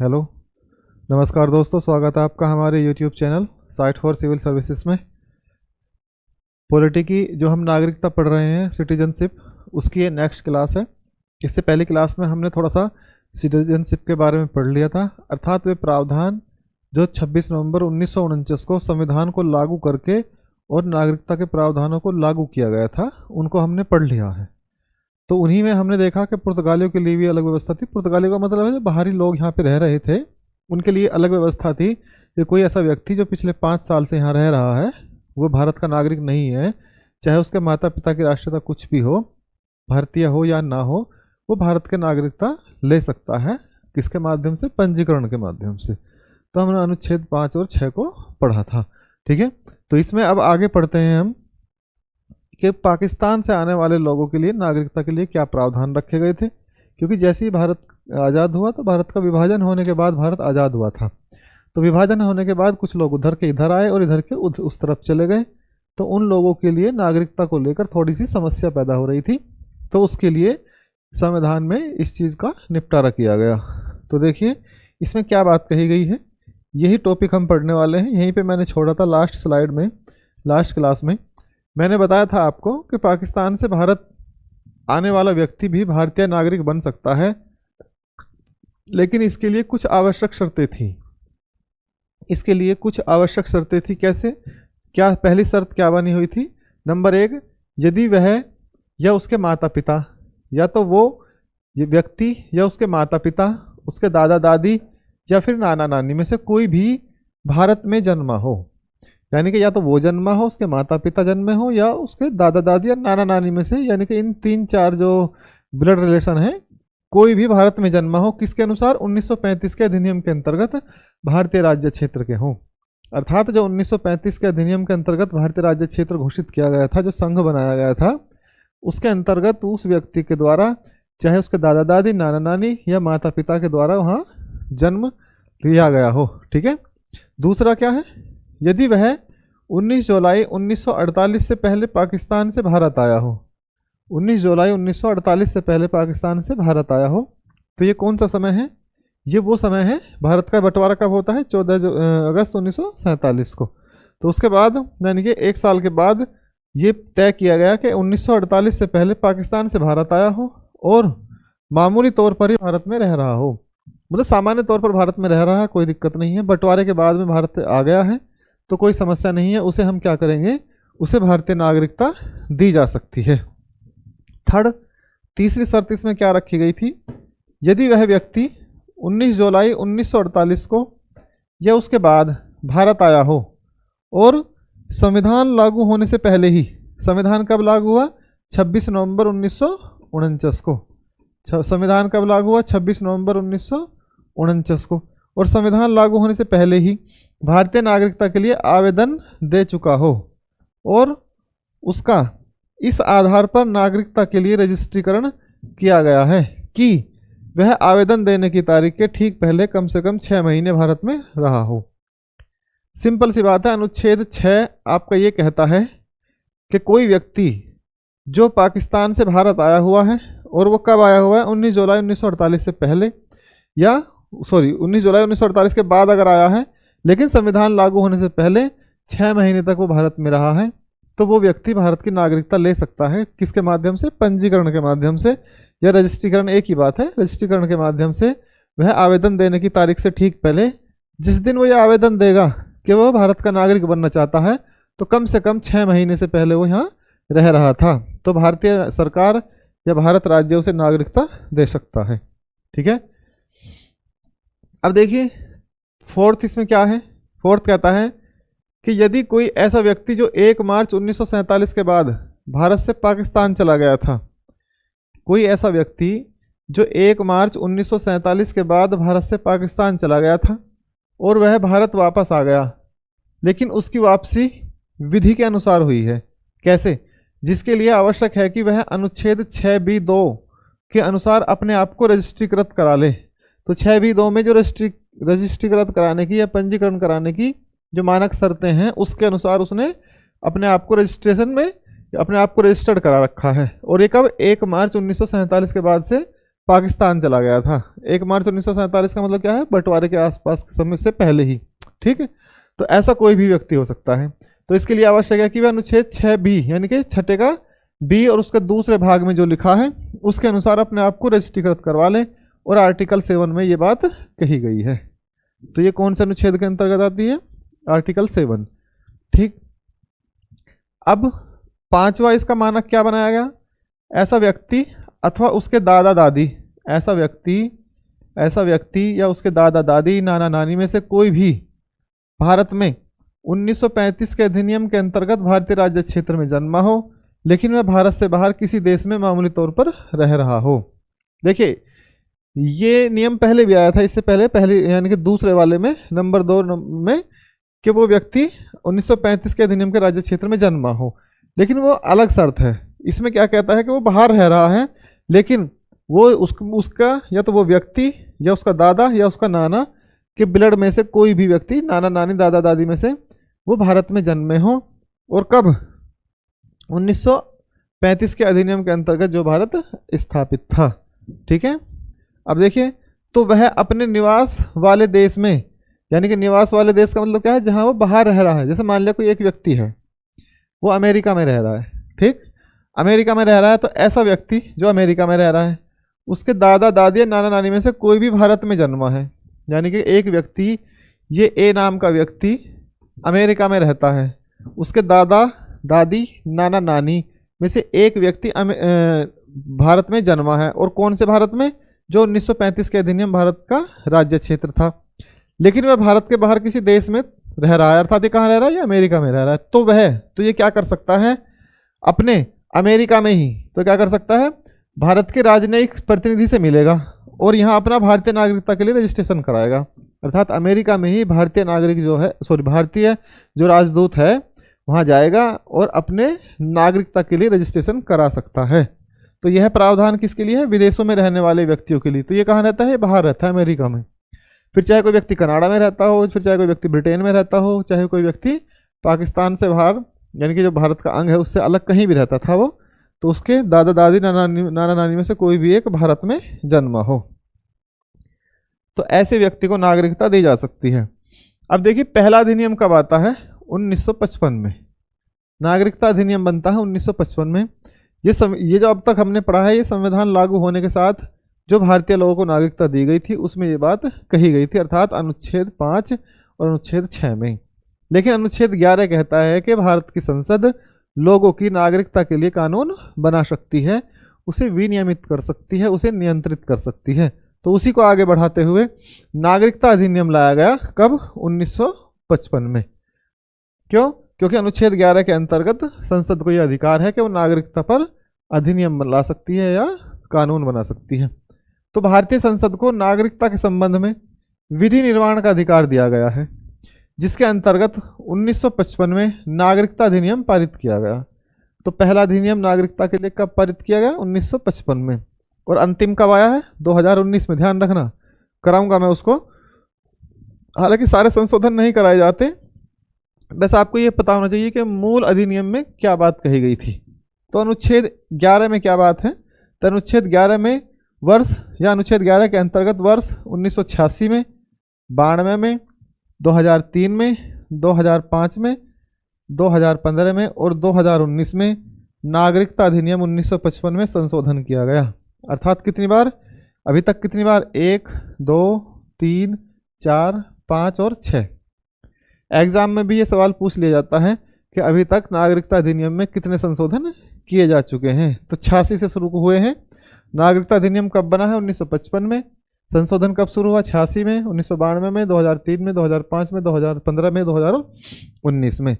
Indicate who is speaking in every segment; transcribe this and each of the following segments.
Speaker 1: Hello, नमस्कार दोस्तों, स्वागत है आपका हमारे YouTube channel site for civil services में। पॉलिटी की जो हम नागरिकता पढ़ रहे हैं, सिटीजनशिप, उसकी ये नेक्स्ट क्लास है। इससे पहली क्लास में हमने थोड़ा सा सिटीजनशिप के बारे में पढ़ लिया था, अर्थात वे प्रावधान जो 26 नवंबर 1949 को संविधान को लागू करके और नागरिकता के प्रावधानों को लागू किया गया था, उनको हमने पढ़ लिया है। तो उन्हीं में हमने देखा कि पुर्तगालियों के लिए भी अलग व्यवस्था थी। पुर्तगालियों का मतलब है जो बाहरी लोग यहाँ पे रह रहे थे, उनके लिए अलग व्यवस्था थी कि कोई ऐसा व्यक्ति जो पिछले 5 साल से यहाँ रह रहा है, वो भारत का नागरिक नहीं है, चाहे उसके माता पिता की राष्ट्रीयता कुछ भी हो, भारतीय हो या ना हो, वो भारत के नागरिकता ले सकता है। किसके माध्यम से? पंजीकरण के माध्यम से। तो हमने अनुच्छेद 5 और 6 को पढ़ा था। ठीक है, तो इसमें अब आगे पढ़ते हैं हम कि पाकिस्तान से आने वाले लोगों के लिए नागरिकता के लिए क्या प्रावधान रखे गए थे। क्योंकि जैसे ही भारत आज़ाद हुआ तो भारत का विभाजन होने के बाद भारत आज़ाद हुआ था, तो विभाजन होने के बाद कुछ लोग उधर के इधर आए और इधर के उस तरफ चले गए। तो उन लोगों के लिए नागरिकता को लेकर थोड़ी सी समस्या पैदा हो रही थी, तो उसके लिए संविधान में इस चीज़ का निपटारा किया गया। तो देखिए इसमें क्या बात कही गई है, यही टॉपिक हम पढ़ने वाले हैं। यहीं पे मैंने छोड़ा था लास्ट स्लाइड में, लास्ट क्लास में मैंने बताया था आपको कि पाकिस्तान से भारत आने वाला व्यक्ति भी भारतीय नागरिक बन सकता है, लेकिन इसके लिए कुछ आवश्यक शर्तें थी। इसके लिए कुछ आवश्यक शर्तें थी। कैसे? क्या पहली शर्त क्या बनी हुई थी? नंबर 1, यदि वह या उसके माता पिता, या तो वो ये व्यक्ति या उसके माता पिता, उसके दादा दादी या फिर नाना नानी में से कोई भी भारत में जन्मा हो। यानी कि या तो वो जन्मा हो, उसके माता पिता जन्मे हो, या उसके दादा दादी या नाना नानी में से, यानी कि इन 3-4 जो ब्लड रिलेशन है, कोई भी भारत में जन्मा हो। किसके अनुसार? 1935 के अधिनियम के अंतर्गत भारतीय राज्य क्षेत्र के हों। अर्थात जो 1935 के अधिनियम के अंतर्गत भारतीय राज्य क्षेत्र घोषित किया गया था, जो संघ बनाया गया था, उसके अंतर्गत उस व्यक्ति के द्वारा, चाहे उसके दादा दादी, नाना नानी या माता पिता के द्वारा वहाँ जन्म लिया गया हो। ठीक है। दूसरा क्या है? यदि वह 19 जुलाई 1948 से पहले पाकिस्तान से भारत आया हो। 19 जुलाई 1948 से पहले पाकिस्तान से भारत आया हो। तो ये कौन सा समय है? ये वो समय है, भारत का बंटवारा कब होता है? 14 अगस्त 1947 को। तो उसके बाद यानी कि 1 साल के बाद ये तय किया गया कि 1948 से पहले पाकिस्तान से भारत आया हो और मामूली तौर पर ही भारत में रह रहा हो। मतलब सामान्य तौर पर भारत में रह रहा है, कोई दिक्कत नहीं है। बंटवारे के बाद में भारत आ गया है तो कोई समस्या नहीं है, उसे हम क्या करेंगे? उसे भारतीय नागरिकता दी जा सकती है। तीसरी शर्त इसमें क्या रखी गई थी? यदि वह व्यक्ति 19 जुलाई 1948 को या उसके बाद भारत आया हो और संविधान लागू होने से पहले ही, संविधान कब लागू हुआ? 26 नवंबर 1949 को। संविधान कब लागू हुआ? 26 नवंबर 1949 को। और संविधान लागू होने से पहले ही भारतीय नागरिकता के लिए आवेदन दे चुका हो और उसका इस आधार पर नागरिकता के लिए रजिस्ट्रीकरण किया गया है कि वह आवेदन देने की तारीख के ठीक पहले कम से कम 6 महीने भारत में रहा हो। सिंपल सी बात है। अनुच्छेद 6 आपका ये कहता है कि कोई व्यक्ति जो पाकिस्तान से भारत आया हुआ है, और वो कब आया हुआ है? 19 जुलाई 1948 से पहले, या 19 जुलाई 1948 के बाद अगर आया है, लेकिन संविधान लागू होने से पहले 6 महीने तक वो भारत में रहा है, तो वो व्यक्ति भारत की नागरिकता ले सकता है। किसके माध्यम से? पंजीकरण के माध्यम से, या रजिस्ट्रीकरण, एक ही बात है। रजिस्ट्रीकरण के माध्यम से वह आवेदन देने की तारीख से ठीक पहले, जिस दिन वो ये आवेदन देगा कि वह भारत का नागरिक बनना चाहता है, तो कम से कम 6 महीने से पहले वो यहाँ रह रहा था, तो भारतीय सरकार या भारत राज्य उसे नागरिकता दे सकता है। ठीक है। अब देखिए फोर्थ इसमें क्या है? फोर्थ कहता है कि यदि कोई ऐसा व्यक्ति जो 1 मार्च 1947 के बाद भारत से पाकिस्तान चला गया था, कोई ऐसा व्यक्ति जो 1 मार्च 1947 के बाद भारत से पाकिस्तान चला गया था और वह भारत वापस आ गया, लेकिन उसकी वापसी विधि के अनुसार हुई है। कैसे? जिसके लिए आवश्यक है कि वह अनुच्छेद 6B(2) के अनुसार अपने आप को रजिस्ट्रीकृत करा ले। तो 6B(2) में जो रजिस्ट्रीकृत कराने की या पंजीकरण कराने की जो मानक शर्तें हैं, उसके अनुसार उसने अपने आप को रजिस्ट्रेशन में अपने आप को रजिस्टर्ड करा रखा है। और ये कब? 1 मार्च 1947 के बाद से पाकिस्तान चला गया था। 1 मार्च 1947 का मतलब क्या है, बंटवारे के आसपास के समय से पहले ही। ठीक है, तो ऐसा कोई भी व्यक्ति हो सकता है। तो इसके लिए आवश्यक है कि वह अनुच्छेद 6B यानी कि छठे का बी और उसके दूसरे भाग में जो लिखा है उसके अनुसार अपने आप को रजिस्ट्रीकृत करवा लें। और आर्टिकल 7 में ये बात कही गई है। तो ये कौन से अनुच्छेद के अंतर्गत आती है, आर्टिकल 7। ठीक, अब 5वां इसका मानक क्या बनाया गया, ऐसा व्यक्ति अथवा उसके दादा दादी, ऐसा व्यक्ति या उसके दादा दादी नाना नानी में से कोई भी भारत में 1935 के अधिनियम के अंतर्गत भारतीय राज्य क्षेत्र में जन्मा हो, लेकिन वह भारत से बाहर किसी देश में मामूली तौर पर रह रहा हो। देखिए ये नियम पहले भी आया था, इससे पहले यानी कि दूसरे वाले में नंबर 2 में, कि वो व्यक्ति 1935 के अधिनियम के राज्य क्षेत्र में जन्मा हो, लेकिन वो अलग शर्त है। इसमें क्या कहता है कि वो बाहर रह रहा है, लेकिन वो उसका या तो वो व्यक्ति या उसका दादा या उसका नाना के ब्लड में से कोई भी व्यक्ति, नाना नानी दादा दादी में से वो भारत में जन्मे हो। और कब, 1935 के अधिनियम के अंतर्गत जो भारत स्थापित था। ठीक है, अब देखिए, तो वह अपने निवास वाले देश में, यानी कि निवास वाले देश का मतलब क्या है, जहां वो बाहर रह रहा है। जैसे मान लिया कोई एक व्यक्ति है वो अमेरिका में रह रहा है, ठीक, अमेरिका में रह रहा है, तो ऐसा व्यक्ति जो अमेरिका में रह रहा है उसके दादा दादी या नाना नानी में से कोई भी भारत में जन्मा है। यानी कि एक व्यक्ति, ये ए नाम का व्यक्ति अमेरिका में रहता है, उसके दादा दादी नाना नानी में से एक व्यक्ति भारत में जन्मा है। और कौन से भारत में, जो 1935 के अधिनियम भारत का राज्य क्षेत्र था, लेकिन वह भारत के बाहर किसी देश में रह रहा है, अर्थात ये कहाँ रह रहा है, ये अमेरिका में रह रहा है। तो ये क्या कर सकता है, अपने अमेरिका में ही तो क्या कर सकता है, भारत के राजनयिक प्रतिनिधि से मिलेगा और यहाँ अपना भारतीय नागरिकता के लिए रजिस्ट्रेशन कराएगा। अर्थात अमेरिका में ही भारतीय नागरिक जो है, भारतीय जो राजदूत है वहाँ जाएगा और अपने नागरिकता के लिए रजिस्ट्रेशन करा सकता है। तो यह प्रावधान किसके लिए है, विदेशों में रहने वाले व्यक्तियों के लिए। तो ये कहाँ रहता है, बाहर रहता है अमेरिका में। फिर चाहे कोई व्यक्ति कनाडा में रहता हो, फिर चाहे कोई व्यक्ति ब्रिटेन में रहता हो, चाहे कोई व्यक्ति पाकिस्तान से बाहर, यानी कि जो भारत का अंग है उससे अलग कहीं भी रहता था वो, तो उसके दादा दादी नाना नानी में से कोई भी एक भारत में जन्मा हो, तो ऐसे व्यक्ति को नागरिकता दी जा सकती है। अब देखिए पहला अधिनियम कब आता है, 1955 में। नागरिकता अधिनियम बनता है 1955 में। ये जो अब तक हमने पढ़ा है, ये संविधान लागू होने के साथ जो भारतीय लोगों को नागरिकता दी गई थी उसमें ये बात कही गई थी, अर्थात अनुच्छेद 5 और अनुच्छेद 6 में। लेकिन अनुच्छेद 11 कहता है कि भारत की संसद लोगों की नागरिकता के लिए कानून बना सकती है, उसे विनियमित कर सकती है, उसे नियंत्रित कर सकती है। तो उसी को आगे बढ़ाते हुए नागरिकता अधिनियम लाया गया, कब, 1955 में। क्यों, क्योंकि अनुच्छेद 11 के अंतर्गत संसद को यह अधिकार है कि वो नागरिकता पर अधिनियम ला सकती है या कानून बना सकती है। तो भारतीय संसद को नागरिकता के संबंध में विधि निर्माण का अधिकार दिया गया है, जिसके अंतर्गत 1955 में नागरिकता अधिनियम पारित किया गया। तो पहला अधिनियम नागरिकता के लिए कब पारित किया गया, 1955 में। और अंतिम कब आया है, 2019 में। ध्यान रखना, कराऊंगा मैं उसको। हालांकि सारे संशोधन नहीं कराए जाते, बस आपको ये पता होना चाहिए कि मूल अधिनियम में क्या बात कही गई थी। तो अनुच्छेद 11 में क्या बात है, तो अनुच्छेद 11 में वर्ष, या अनुच्छेद 11 के अंतर्गत वर्ष 1986 में, 92 में, 2003 में, 2005 में, 2015 में और 2019 में नागरिकता अधिनियम 1955 में संशोधन किया गया। अर्थात कितनी बार, अभी तक कितनी बार, 1, 2, 3, 4, 5 और 6। एग्जाम में भी ये सवाल पूछ लिया जाता है कि अभी तक नागरिकता अधिनियम में कितने संशोधन किए जा चुके हैं। तो 86 से शुरू हुए हैं। नागरिकता अधिनियम कब बना है, 1955 में। संशोधन कब शुरू हुआ, 86 में, 1992 में, 2003 में, 2005 में, 2015 में, 2019 में।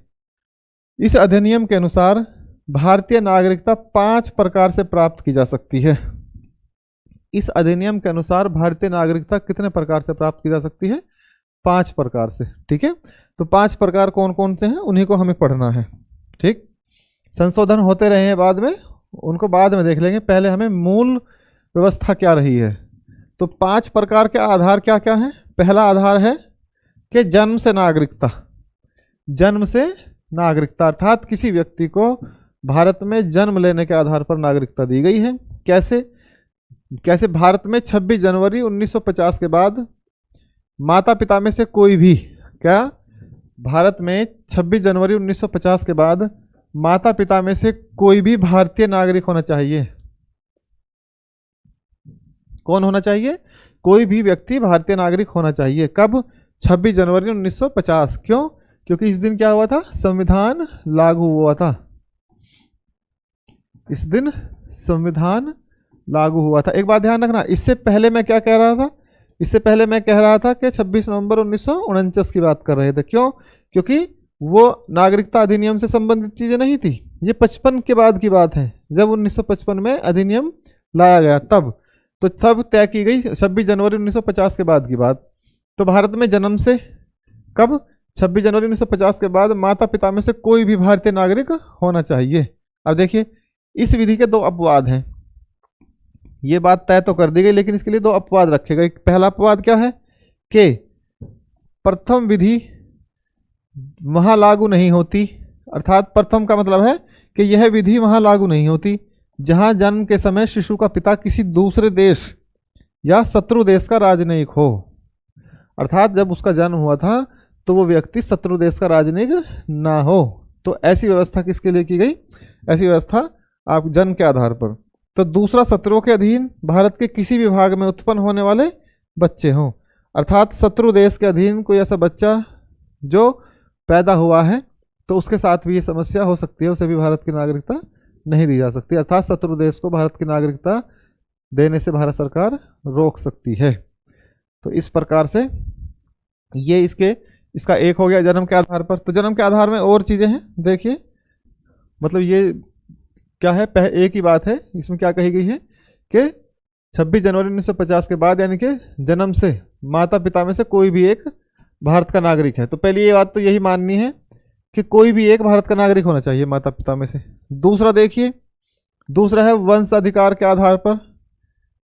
Speaker 1: इस अधिनियम के अनुसार भारतीय नागरिकता 5 प्रकार से प्राप्त की जा सकती है। इस अधिनियम के अनुसार भारतीय नागरिकता कितने प्रकार से प्राप्त की जा सकती है, 5 प्रकार से। ठीक है, तो 5 प्रकार कौन कौन से हैं उन्हीं को हमें पढ़ना है। ठीक, संशोधन होते रहे हैं बाद में, उनको बाद में देख लेंगे, पहले हमें मूल व्यवस्था क्या रही है। तो 5 प्रकार के आधार क्या क्या हैं। पहला आधार है कि जन्म से नागरिकता। जन्म से नागरिकता अर्थात किसी व्यक्ति को भारत में जन्म लेने के आधार पर नागरिकता दी गई है। कैसे, कैसे भारत में 26 जनवरी 1950 के बाद माता पिता में से कोई भी, क्या भारत में 26 जनवरी 1950 के बाद माता पिता में से कोई भी भारतीय नागरिक होना चाहिए। कौन होना चाहिए? कोई भी व्यक्ति भारतीय नागरिक होना चाहिए। कब? 26 जनवरी 1950। क्यों? क्योंकि इस दिन क्या हुआ था? संविधान लागू हुआ था। इस दिन संविधान लागू हुआ था। एक बात ध्यान रखना, इससे पहले मैं क्या कह रहा था? इससे पहले मैं कह रहा था कि 26 नवंबर 1949 की बात कर रहे थे। क्यों? क्योंकि वो नागरिकता अधिनियम से संबंधित चीजें नहीं थी। ये 55 के बाद की बात है, जब 1955 में अधिनियम लाया गया तब तय की गई 26 जनवरी 1950 के बाद की बात। तो भारत में जन्म से कब? 26 जनवरी 1950 के बाद माता पिता में से कोई भी भारतीय नागरिक होना चाहिए। अब देखिए, इस विधि के दो अपवाद हैं। ये बात तय तो कर दी गई, लेकिन इसके लिए दो अपवाद रखे गए। पहला अपवाद क्या है कि प्रथम विधि वहां लागू नहीं होती, अर्थात प्रथम का मतलब है कि यह विधि वहां लागू नहीं होती जहां जन्म के समय शिशु का पिता किसी दूसरे देश या शत्रु देश का राजनयिक हो। अर्थात जब उसका जन्म हुआ था तो वो व्यक्ति शत्रु देश का राजनयिक ना हो। तो ऐसी व्यवस्था किसके लिए की गई? ऐसी व्यवस्था आप जन्म के आधार पर। तो दूसरा, शत्रुओं के अधीन भारत के किसी भी भाग में उत्पन्न होने वाले बच्चे हों। अर्थात शत्रु देश के अधीन कोई ऐसा बच्चा जो पैदा हुआ है तो उसके साथ भी ये समस्या हो सकती है, उसे भी भारत की नागरिकता नहीं दी जा सकती। अर्थात शत्रु देश को भारत की नागरिकता देने से भारत सरकार रोक सकती है। तो इस प्रकार से ये इसका एक हो गया जन्म के आधार पर। तो जन्म के आधार में और चीज़ें हैं, देखिए, मतलब ये क्या है? एक ही बात है। इसमें क्या कही गई है कि 26 जनवरी 1950 के बाद, यानी कि जन्म से माता पिता में से कोई भी एक भारत का नागरिक है। तो पहली ये बात तो यही माननी है कि कोई भी एक भारत का नागरिक होना चाहिए माता पिता में से। दूसरा देखिए, दूसरा है वंश अधिकार के आधार पर।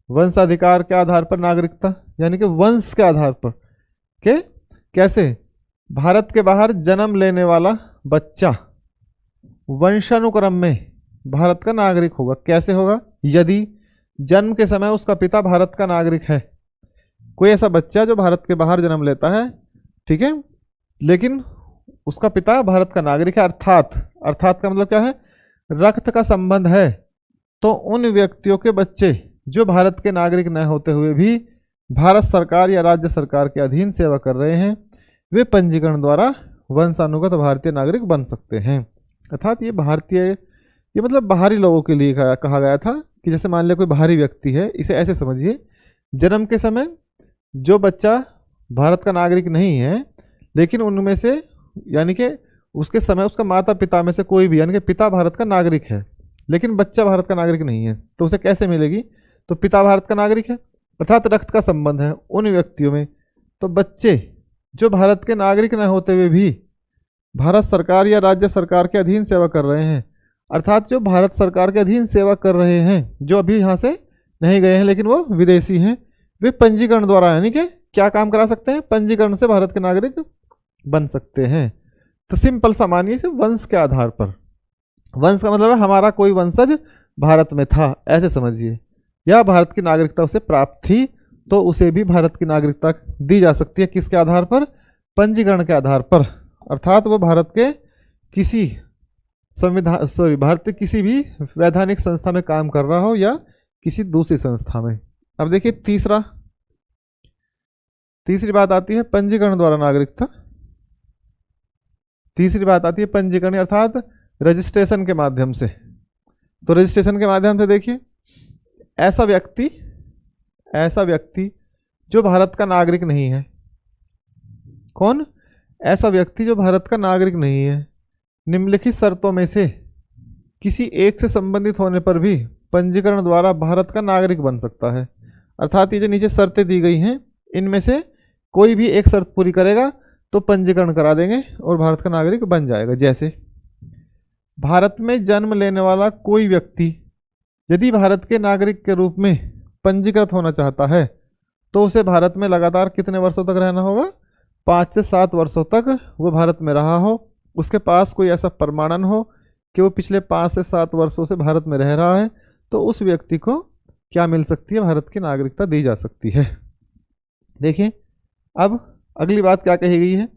Speaker 1: वंश अधिकार के आधार पर नागरिकता, यानी कि वंश के आधार पर। के कैसे? भारत के बाहर जन्म लेने वाला बच्चा वंशानुक्रम में भारत का नागरिक होगा। कैसे होगा? यदि जन्म के समय उसका पिता भारत का नागरिक है। कोई ऐसा बच्चा जो भारत के बाहर जन्म लेता है, ठीक है, लेकिन उसका पिता भारत का नागरिक है, अर्थात का मतलब क्या है? रक्त का संबंध है। तो उन व्यक्तियों के बच्चे जो भारत के नागरिक न होते हुए भी भारत सरकार या राज्य सरकार के अधीन सेवा कर रहे हैं, वे पंजीकरण द्वारा वंशानुगत भारतीय नागरिक बन सकते हैं। अर्थात ये मतलब बाहरी लोगों के लिए कहा गया था कि जैसे मान लिया कोई बाहरी व्यक्ति है, इसे ऐसे समझिए, जन्म के समय जो बच्चा भारत का नागरिक नहीं है, लेकिन उनमें से, यानी कि उसके समय उसका माता पिता में से कोई भी, यानी कि पिता भारत का नागरिक है लेकिन बच्चा भारत का नागरिक नहीं है, तो उसे कैसे मिलेगी? तो पिता भारत का नागरिक है, अर्थात रक्त का संबंध है उन व्यक्तियों में। तो बच्चे जो भारत के नागरिक न होते हुए भी भारत सरकार या राज्य सरकार के अधीन सेवा कर रहे हैं, अर्थात जो भारत सरकार के अधीन सेवा कर रहे हैं, जो अभी यहाँ से नहीं गए हैं लेकिन वो विदेशी हैं, वे पंजीकरण द्वारा, यानी कि क्या काम करा सकते हैं? पंजीकरण से भारत के नागरिक बन सकते हैं। तो सिंपल सा मानिए से वंश के आधार पर। वंश का मतलब है हमारा कोई वंशज भारत में था, ऐसे समझिए, या भारत की नागरिकता उसे प्राप्त थी, तो उसे भी भारत की नागरिकता दी जा सकती है। किसके आधार पर? पंजीकरण के आधार पर। अर्थात वो भारत के किसी भारत के किसी भी वैधानिक संस्था में काम कर रहा हो या किसी दूसरी संस्था में। अब देखिए तीसरी बात आती है पंजीकरण द्वारा नागरिकता। तीसरी बात आती है पंजीकरण अर्थात रजिस्ट्रेशन के माध्यम से। तो रजिस्ट्रेशन के माध्यम से देखिए, ऐसा व्यक्ति जो भारत का नागरिक नहीं है। कौन? ऐसा व्यक्ति जो भारत का नागरिक नहीं है, निम्नलिखित शर्तों में से किसी एक से संबंधित होने पर भी पंजीकरण द्वारा भारत का नागरिक बन सकता है। अर्थात ये जो नीचे शर्तें दी गई हैं, इनमें से कोई भी एक शर्त पूरी करेगा तो पंजीकरण करा देंगे और भारत का नागरिक बन जाएगा। जैसे भारत में जन्म लेने वाला कोई व्यक्ति यदि भारत के नागरिक के रूप में पंजीकृत होना चाहता है तो उसे भारत में लगातार कितने वर्षों तक रहना होगा? 5 से 7 वर्षों तक वो भारत में रहा हो, उसके पास कोई ऐसा प्रमाणन हो कि वो पिछले 5 से 7 वर्षों से भारत में रह रहा है, तो उस व्यक्ति को क्या मिल सकती है, भारत की नागरिकता दी जा सकती है। देखिए अब अगली बात क्या कही गई है,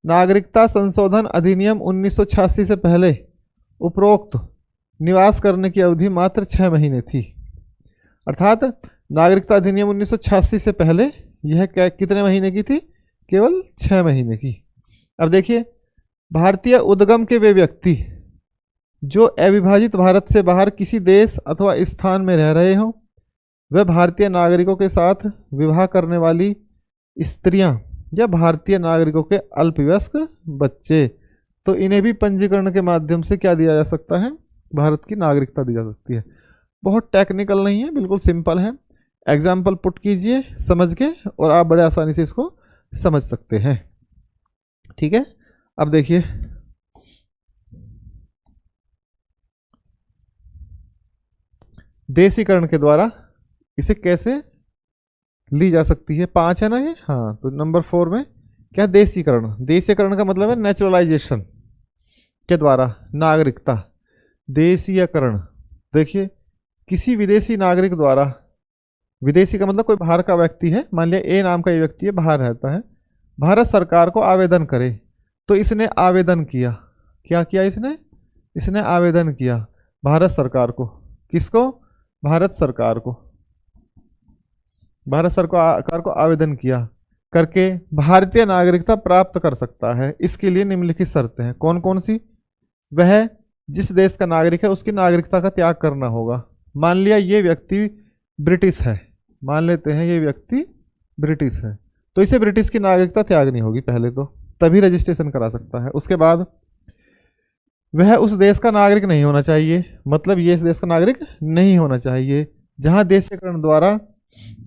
Speaker 1: नागरिकता संशोधन अधिनियम 1986 से पहले उपरोक्त निवास करने की अवधि मात्र 6 महीने थी। अर्थात नागरिकता अधिनियम 1986 से पहले यह कितने महीने की थी, केवल 6 महीने की। अब देखिए, भारतीय उद्गम के वे व्यक्ति जो अविभाजित भारत से बाहर किसी देश अथवा स्थान में रह रहे हों, वह भारतीय नागरिकों के साथ विवाह करने वाली स्त्रियां या भारतीय नागरिकों के अल्पवयस्क बच्चे, तो इन्हें भी पंजीकरण के माध्यम से क्या दिया जा सकता है, भारत की नागरिकता दी जा सकती है। बहुत टेक्निकल नहीं है, बिल्कुल सिंपल है। एग्जाम्पल पुट कीजिए समझ के और आप बड़े आसानी से इसको समझ सकते हैं। ठीक है, अब देखिए देशीकरण के द्वारा इसे कैसे ली जा सकती है। 5 है ना ये, हाँ, तो नंबर 4 में क्या, देशीकरण। देशीकरण का मतलब है नेचुरलाइजेशन के द्वारा नागरिकता। देशीयकरण, देखिए किसी विदेशी नागरिक द्वारा, विदेशी का मतलब कोई बाहर का व्यक्ति है, मान लिया ए नाम का ये व्यक्ति है, बाहर रहता है, भारत सरकार को आवेदन करे, तो इसने आवेदन किया, क्या किया इसने आवेदन किया भारत सरकार को। किसको, भारत सरकार को, भारत सरकार को आवेदन किया करके भारतीय नागरिकता प्राप्त कर सकता है। इसके लिए निम्नलिखित शर्तें हैं। कौन कौन सी, वह जिस देश का नागरिक है उसकी नागरिकता का त्याग करना होगा। मान लिया ये व्यक्ति ब्रिटिश है, मान लेते हैं ये व्यक्ति ब्रिटिश है, तो इसे ब्रिटिश की नागरिकता त्यागनी होगी पहले तो, तभी रजिस्ट्रेशन करा सकता है। उसके बाद वह उस देश का नागरिक नहीं होना चाहिए, मतलब ये इस देश का नागरिक नहीं होना चाहिए जहां देशीकरण द्वारा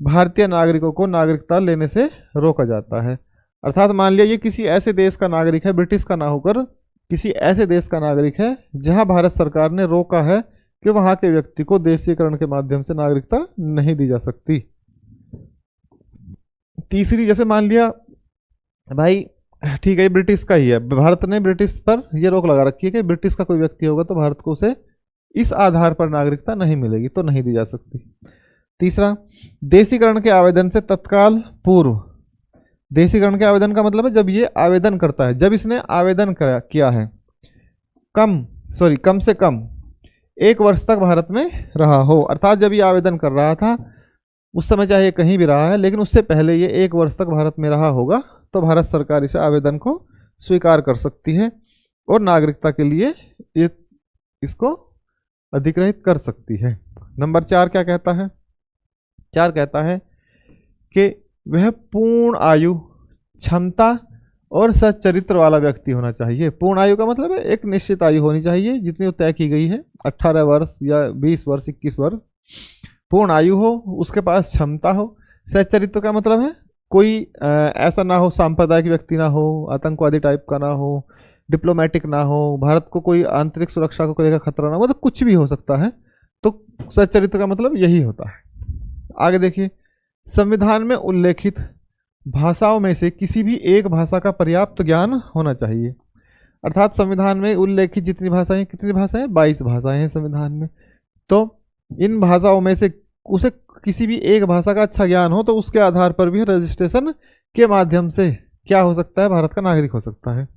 Speaker 1: भारतीय नागरिकों को नागरिकता लेने से रोका जाता है। अर्थात मान लिया ये किसी ऐसे देश का नागरिक है, ब्रिटिश का ना होकर किसी ऐसे देश का नागरिक है जहां भारत सरकार ने रोका है कि वहां के व्यक्ति को देशीकरण के माध्यम से नागरिकता नहीं दी जा सकती। तीसरी, जैसे मान लिया भाई ठीक है ये ब्रिटिश का ही है, भारत ने ब्रिटिश पर यह रोक लगा रखी है कि ब्रिटिश का कोई व्यक्ति होगा तो भारत को उसे इस आधार पर नागरिकता नहीं मिलेगी, तो नहीं दी जा सकती। तीसरा, देशीकरण के आवेदन से तत्काल पूर्व, देशीकरण के आवेदन का मतलब है जब ये आवेदन करता है, जब इसने आवेदन किया है, कम से कम 1 वर्ष तक भारत में रहा हो। अर्थात जब ये आवेदन कर रहा था उस समय चाहे ये कहीं भी रहा है, लेकिन उससे पहले ये 1 वर्ष तक भारत में रहा होगा, तो भारत सरकार इसे आवेदन को स्वीकार कर सकती है और नागरिकता के लिए ये इसको अधिग्रहित कर सकती है। नंबर 4 क्या कहता है, 4 कहता है कि वह पूर्ण आयु, क्षमता और सच्चरित्र वाला व्यक्ति होना चाहिए। पूर्ण आयु का मतलब है एक निश्चित आयु होनी चाहिए जितनी तय की गई है, 18 वर्ष या 20 वर्ष, 21 वर्ष पूर्ण आयु हो, उसके पास क्षमता हो। सच्चरित्र का मतलब है कोई ऐसा ना हो, सांप्रदायिक व्यक्ति ना हो, आतंकवादी टाइप का ना हो, डिप्लोमेटिक ना हो, भारत को कोई आंतरिक सुरक्षा को कोई खतरा ना हो, तो कुछ भी हो सकता है। तो सच्चरित्र का मतलब यही होता है। आगे देखिए, संविधान में उल्लेखित भाषाओं में से किसी भी एक भाषा का पर्याप्त ज्ञान होना चाहिए। अर्थात संविधान में उल्लेखित जितनी भाषाएं, कितनी भाषाएं, 22 भाषाएं हैं संविधान में, तो इन भाषाओं में से उसे किसी भी एक भाषा का अच्छा ज्ञान हो, तो उसके आधार पर भी रजिस्ट्रेशन के माध्यम से क्या हो सकता है, भारत का नागरिक हो सकता है।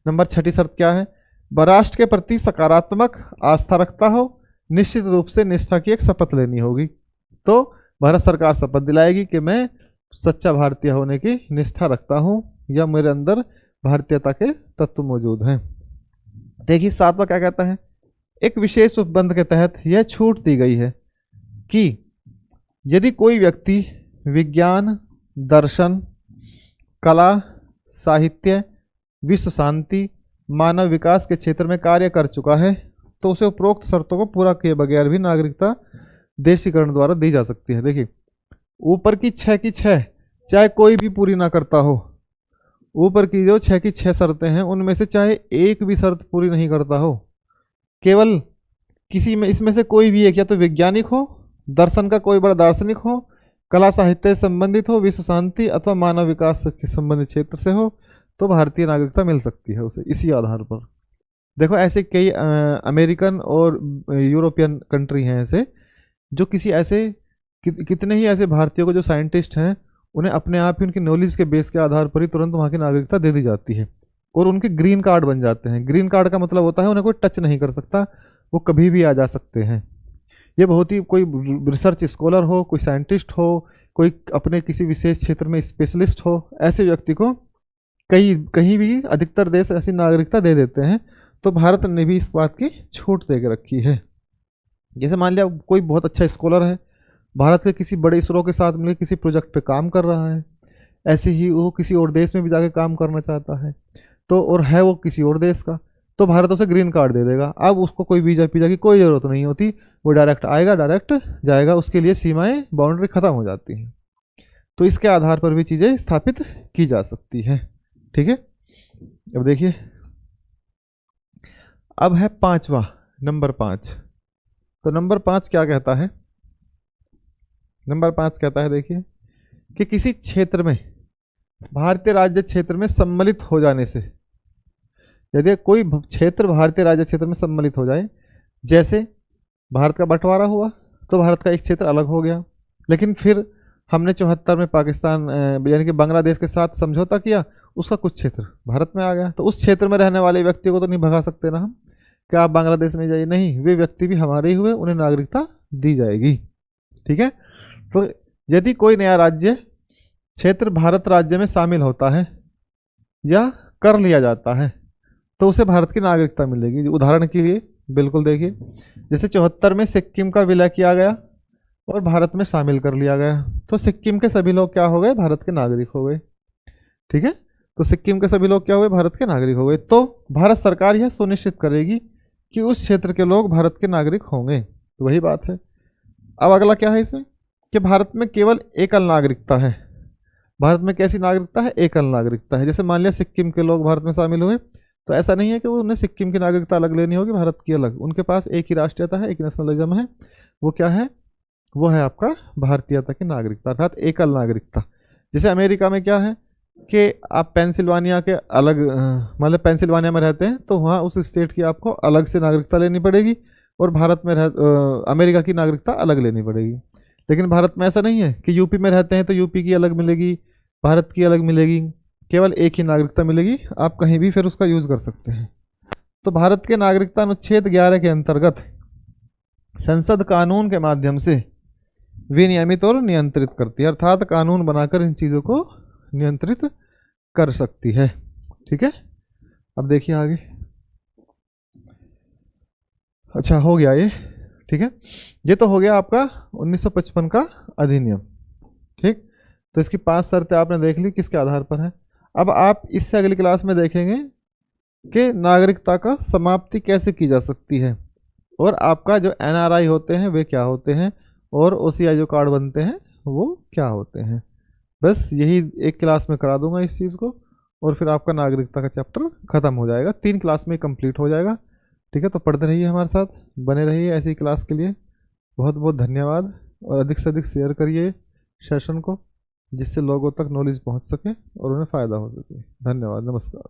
Speaker 1: नंबर 6 शर्त क्या है, राष्ट्र के प्रति सकारात्मक आस्था रखता हो, निश्चित रूप से निष्ठा की एक शपथ लेनी होगी। तो भारत सरकार शपथ दिलाएगी कि मैं सच्चा भारतीय होने की निष्ठा रखता हूं या मेरे अंदर भारतीयता के तत्व मौजूद हैं। देखिए 7वां क्या कहता है, एक विशेष उपबंध के तहत यह छूट दी गई है कि यदि कोई व्यक्ति विज्ञान, दर्शन, कला, साहित्य, विश्व शांति, मानव विकास के क्षेत्र में कार्य कर चुका है, तो उसे उपरोक्त शर्तों को पूरा किए बगैर भी नागरिकता देशीकरण द्वारा दी जा सकती है। देखिए ऊपर की 6 की 6 चाहे कोई भी पूरी ना करता हो, ऊपर की जो 6 की 6 शर्तें हैं उनमें से चाहे एक भी शर्त पूरी नहीं करता हो, केवल किसी में इसमें से कोई भी एक, या तो वैज्ञानिक हो, दर्शन का कोई बड़ा दार्शनिक हो, कला साहित्य से संबंधित हो, विश्व शांति अथवा मानव विकास के संबंधित क्षेत्र से हो, तो भारतीय नागरिकता मिल सकती है उसे इसी आधार पर। देखो ऐसे कई अमेरिकन और यूरोपियन कंट्री हैं ऐसे जो किसी ऐसे कितने ही ऐसे भारतीयों को जो साइंटिस्ट हैं उन्हें अपने आप ही उनकी नॉलेज के बेस के आधार पर ही तुरंत वहाँ की नागरिकता दे दी जाती है और उनके ग्रीन कार्ड बन जाते हैं। ग्रीन कार्ड का मतलब होता है उन्हें कोई टच नहीं कर सकता, वो कभी भी आ जा सकते हैं। ये बहुत ही, कोई रिसर्च स्कॉलर हो, कोई साइंटिस्ट हो, कोई अपने किसी विशेष क्षेत्र में स्पेशलिस्ट हो, ऐसे व्यक्ति को कहीं भी अधिकतर देश ऐसी नागरिकता दे देते हैं। तो भारत ने भी इस बात की छूट दे के रखी है। जैसे मान लिया कोई बहुत अच्छा स्कॉलर है, भारत के किसी बड़े इसरो के साथ मिलकर किसी प्रोजेक्ट पे काम कर रहा है, ऐसे ही वो किसी और देश में भी जाके काम करना चाहता है, तो और है वो किसी और देश का, तो भारत उसे ग्रीन कार्ड दे देगा। अब उसको कोई वीजा पीजा की कोई ज़रूरत नहीं होती, वो डायरेक्ट आएगा, डायरेक्ट जाएगा, उसके लिए सीमाएं, बाउंड्री खत्म हो जाती हैं। तो इसके आधार पर भी चीज़ें स्थापित की जा सकती हैं। ठीक है, अब देखिए, अब है पांचवा, नंबर 5। तो नंबर 5 क्या कहता है? नंबर 5 कहता है, देखिए, कि किसी क्षेत्र में, भारतीय राज्य क्षेत्र में सम्मिलित हो जाने से, यदि कोई क्षेत्र भारतीय राज्य क्षेत्र में सम्मिलित हो जाए, जैसे भारत का बंटवारा हुआ तो भारत का एक क्षेत्र अलग हो गया, लेकिन फिर हमने 74 में पाकिस्तान यानी कि बांग्लादेश के साथ समझौता किया, उसका कुछ क्षेत्र भारत में आ गया, तो उस क्षेत्र में रहने वाले व्यक्ति को तो नहीं भगा सकते ना हम कि आप बांग्लादेश में जाइए, नहीं, वे व्यक्ति भी हमारे ही हुए, उन्हें नागरिकता दी जाएगी। ठीक है, तो यदि कोई नया राज्य क्षेत्र भारत राज्य में शामिल होता है या कर लिया जाता है तो उसे भारत की नागरिकता मिलेगी। उदाहरण के लिए बिल्कुल देखिए, जैसे 74 में सिक्किम का विलय किया गया और भारत में शामिल कर लिया गया, तो सिक्किम के सभी लोग क्या हो गए? भारत के नागरिक हो गए। ठीक है, तो सिक्किम के सभी लोग क्या हुए? भारत के नागरिक हो गए। तो भारत सरकार यह सुनिश्चित करेगी कि उस क्षेत्र के लोग भारत के नागरिक होंगे। तो वही बात है। अब अगला क्या है इसमें, कि भारत में केवल एकल नागरिकता है। भारत में कैसी नागरिकता है? एकल नागरिकता है। जैसे मान लिया सिक्किम के लोग भारत में शामिल हुए, तो ऐसा नहीं है कि वो उन्हें सिक्किम की नागरिकता अलग लेनी होगी, भारत की अलग। उनके पास एक ही राष्ट्रीयता है, एक नेशनलिज्म है। वो क्या है? वो है आपका भारतीयता की नागरिकता, अर्थात एकल नागरिकता। जैसे अमेरिका में क्या है कि आप पेंसिल्वानिया के अलग, मतलब पेंसिल्वानिया में रहते हैं तो वहाँ उस स्टेट की आपको अलग से नागरिकता लेनी पड़ेगी और भारत में अमेरिका की नागरिकता अलग लेनी पड़ेगी। लेकिन भारत में ऐसा नहीं है कि यूपी में रहते हैं तो यूपी की अलग मिलेगी, भारत की अलग मिलेगी, केवल एक ही नागरिकता मिलेगी, आप कहीं भी फिर उसका यूज़ कर सकते हैं। तो भारत के नागरिकता अनुच्छेद 11 के अंतर्गत संसद कानून के माध्यम से विनियमित और नियंत्रित करती है, अर्थात कानून बनाकर इन चीज़ों को नियंत्रित कर सकती है। ठीक है, अब देखिए आगे। अच्छा, हो गया ये। ठीक है, ये तो हो गया आपका 1955 का अधिनियम। ठीक, तो इसकी 5 शर्तें आपने देख ली किसके आधार पर है। अब आप इससे अगली क्लास में देखेंगे कि नागरिकता का समाप्ति कैसे की जा सकती है और आपका जो NRI होते हैं वे क्या होते हैं और OCI जो कार्ड बनते हैं वो क्या होते हैं। बस यही एक क्लास में करा दूंगा इस चीज़ को और फिर आपका नागरिकता का चैप्टर ख़त्म हो जाएगा, 3 क्लास में कंप्लीट हो जाएगा। ठीक है, तो पढ़ते रहिए हमारे साथ, बने रहिए ऐसी क्लास के लिए। बहुत बहुत धन्यवाद और अधिक से अधिक शेयर करिए सेशन को, जिससे लोगों तक नॉलेज पहुंच सके और उन्हें फ़ायदा हो सके। धन्यवाद, नमस्कार।